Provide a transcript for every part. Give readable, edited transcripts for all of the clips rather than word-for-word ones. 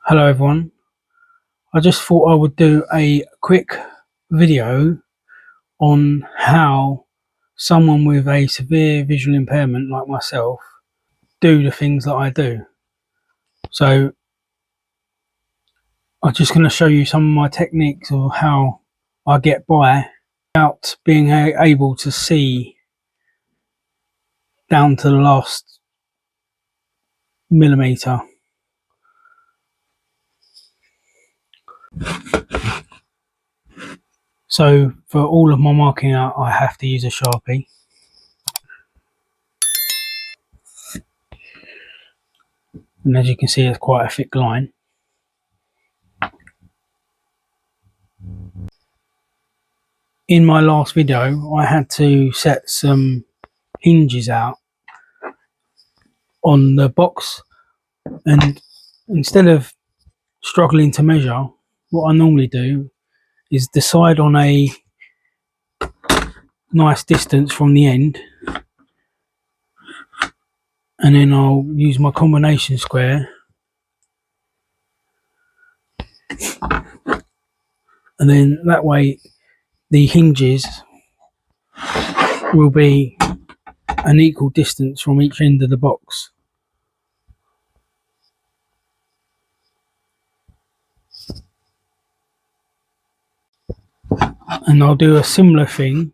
Hello everyone, I just thought I would do a quick video on how someone with a severe visual impairment like myself do the things that I do. So I'm just going to show you some of my techniques of how I get by without being able to see down to the last millimetre. So for all of my marking out I have to use a Sharpie. And as you can see, it's quite a thick line. In my last video I had to set some hinges out on the box, and instead of struggling to measure, what I normally do is decide on a nice distance from the end, and then I'll use my combination square and then that way the hinges will be an equal distance from each end of the box. And I'll do a similar thing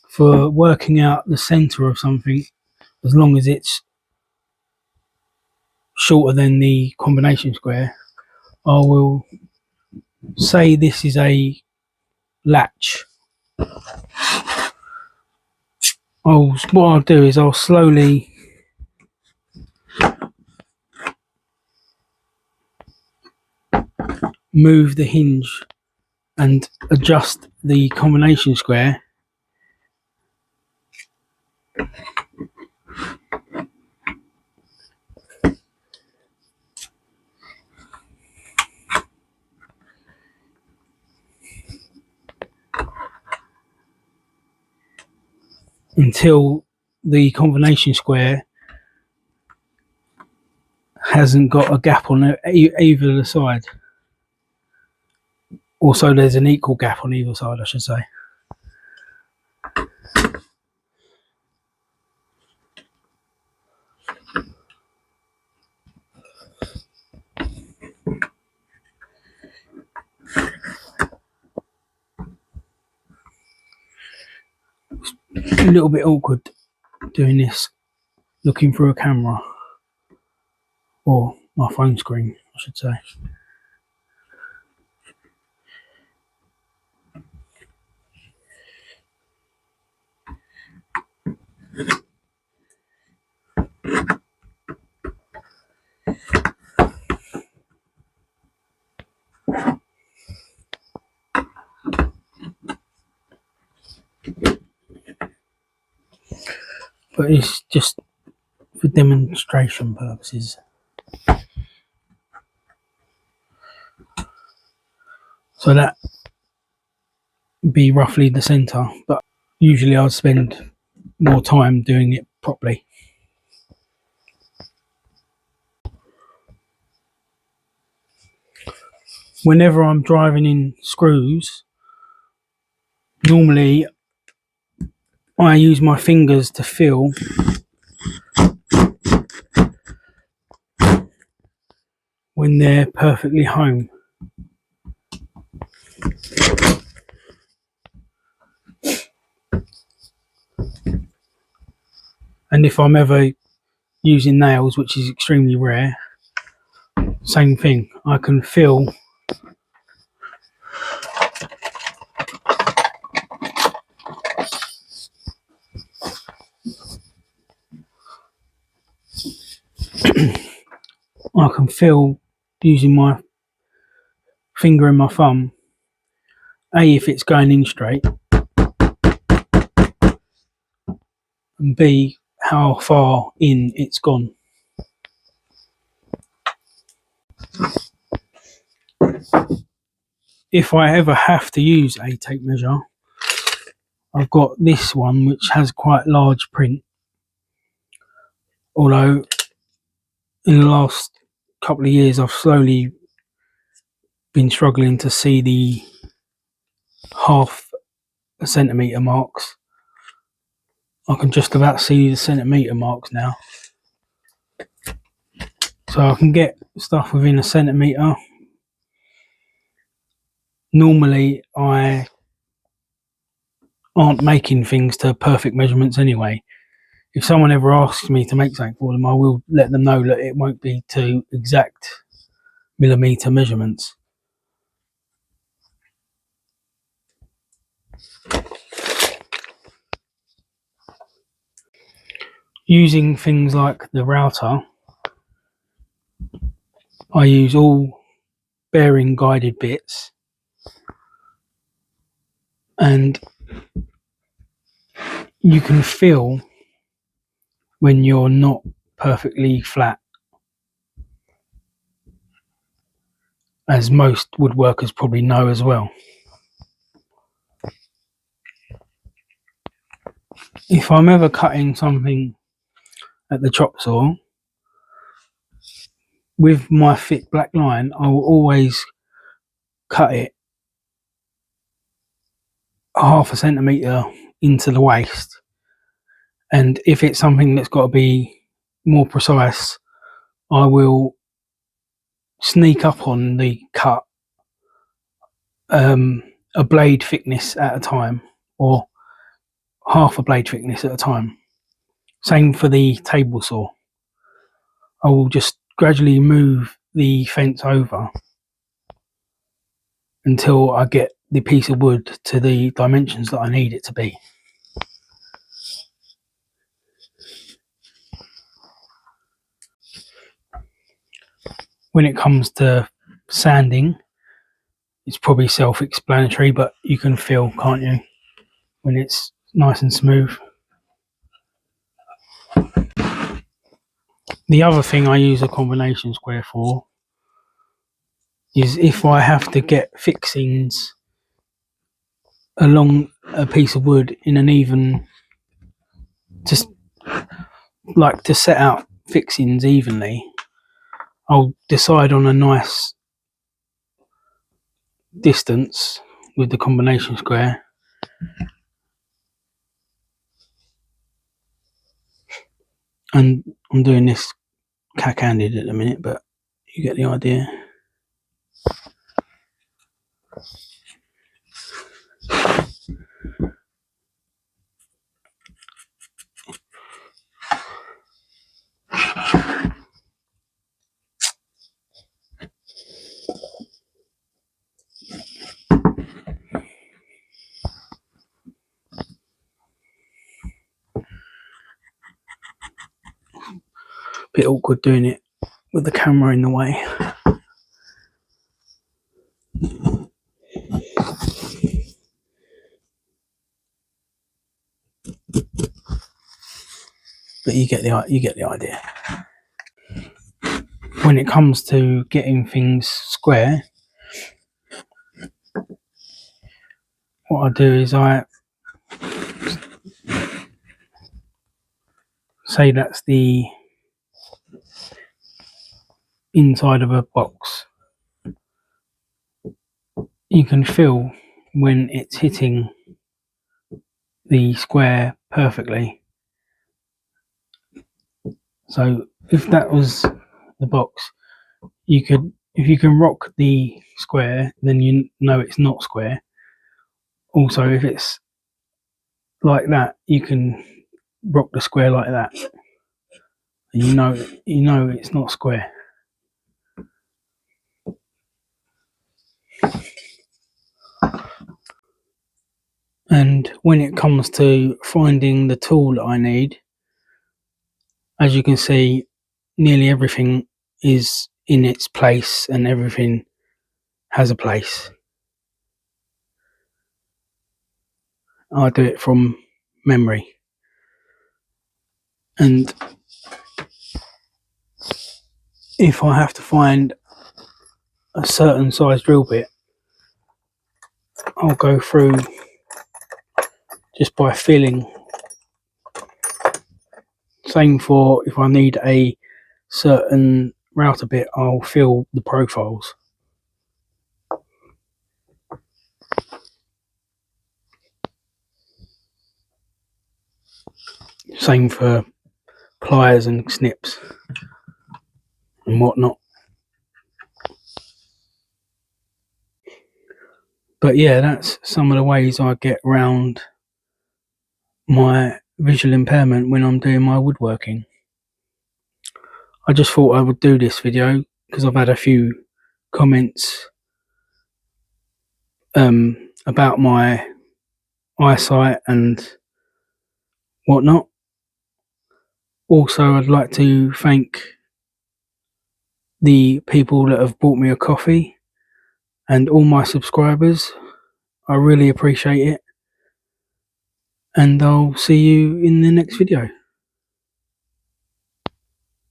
for working out the center of something, as long as it's shorter than the combination square. I will say this is a latch. What I'll do is I'll slowly move the hinge and adjust the combination square until the combination square hasn't got a gap on either the side. Also, there's an equal gap on either side, I should say. It's a little bit awkward doing this looking through a camera, or my phone screen, I should say. But it's just for demonstration purposes. So that would be roughly the center, but usually I'd spend more time doing it properly. Whenever I'm driving in screws, normally I use my fingers to feel when they're perfectly home. And if I'm ever using nails, which is extremely rare, same thing. I can feel using my finger and my thumb, A, if it's going in straight, and B, how far in it's gone. If I ever have to use a tape measure, I've got this one which has quite large print, although in the last couple of years I've slowly been struggling to see the half centimetre marks. I can just about see the centimetre marks now. So I can get stuff within a centimetre. Normally I aren't making things to perfect measurements anyway. If someone ever asks me to make something for them, I will let them know that it won't be to exact millimetre measurements. Using things like the router, I use all bearing guided bits, and you can feel when you're not perfectly flat, as most woodworkers probably know as well. If I'm ever cutting something at the chop saw, with my thick black line, I will always cut it half a centimetre into the waste. And if it's something that's got to be more precise, I will sneak up on the cut a blade thickness at a time, or half a blade thickness at a time. Same for the table saw. I will just gradually move the fence over until I get the piece of wood to the dimensions that I need it to be. When it comes to sanding, it's probably self-explanatory, but you can feel, can't you, when it's nice and smooth. The other thing I use a combination square for is if I have to get fixings along a piece of wood in an even, just like to set out fixings evenly, I'll decide on a nice distance with the combination square, and I'm doing this cack-handed at the minute, but you get the idea. Bit awkward doing it with the camera in the way. But you get the idea. When it comes to getting things square, what I do is I say that's the inside of a box. You can feel when it's hitting the square perfectly. So if that was the box, if you can rock the square, then you know it's not square. Also, if it's like that, you can rock the square like that, and you know it's not square. And when it comes to finding the tool that I need, as you can see, nearly everything is in its place and everything has a place. I do it from memory. And if I have to find a certain size drill bit, I'll go through just by feeling. Same for if I need a certain router bit, I'll feel the profiles. Same for pliers and snips and whatnot. But yeah, that's some of the ways I get around my visual impairment when I'm doing my woodworking. I just thought I would do this video because I've had a few comments about my eyesight and whatnot. Also, I'd like to thank the people that have bought me a coffee and all my subscribers. I really appreciate it, and I'll see you in the next video.